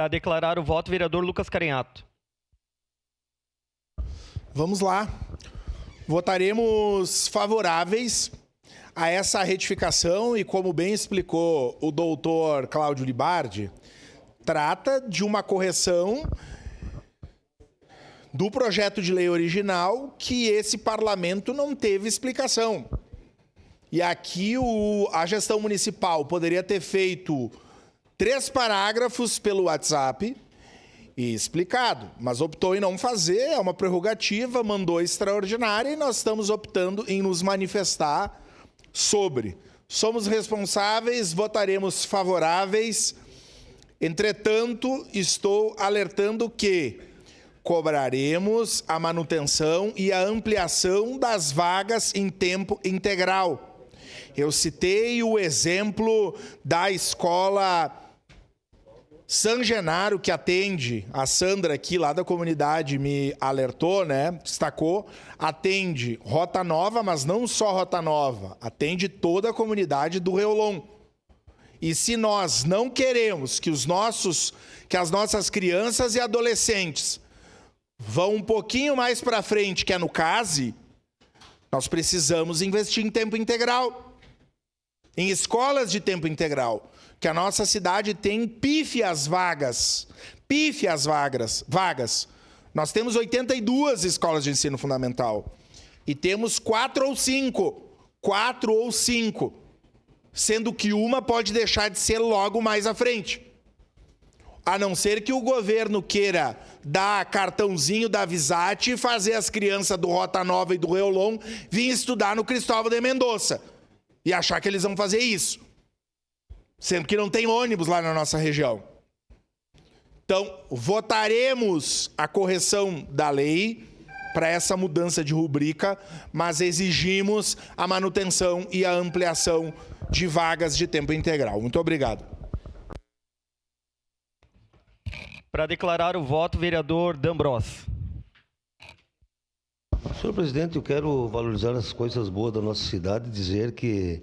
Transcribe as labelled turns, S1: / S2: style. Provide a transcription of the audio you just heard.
S1: Para declarar o voto, vereador Lucas Carenhato.
S2: Vamos lá. Votaremos favoráveis a essa retificação e, como bem explicou o doutor Cláudio Libardi, trata de uma correção do projeto de lei original que esse parlamento não teve explicação. E aqui a gestão municipal poderia ter feito 3 parágrafos pelo WhatsApp e explicado, mas optou em não fazer, é uma prerrogativa, mandou extraordinária e nós estamos optando em nos manifestar sobre. Somos responsáveis, votaremos favoráveis. Entretanto, estou alertando que cobraremos a manutenção e a ampliação das vagas em tempo integral. Eu citei o exemplo da escola San Genaro, que atende, a Sandra aqui lá da comunidade me alertou, né? Destacou, atende Rota Nova, mas não só Rota Nova, atende toda a comunidade do Reolon. E se nós não queremos que as nossas crianças e adolescentes vão um pouquinho mais para frente, que é no CASE, nós precisamos investir em tempo integral, em escolas de tempo integral, que a nossa cidade tem pífias vagas. Nós temos 82 escolas de ensino fundamental e temos 4 ou 5, sendo que uma pode deixar de ser logo mais à frente. A não ser que o governo queira dar cartãozinho da Visate e fazer as crianças do Rota Nova e do Reolon vir estudar no Cristóvão de Mendonça e achar que eles vão fazer isso, sendo que não tem ônibus lá na nossa região. Então, votaremos a correção da lei para essa mudança de rubrica, mas exigimos a manutenção e a ampliação de vagas de tempo integral. Muito obrigado.
S1: Para declarar o voto, vereador D'Ambros.
S3: Senhor presidente, eu quero valorizar as coisas boas da nossa cidade e dizer que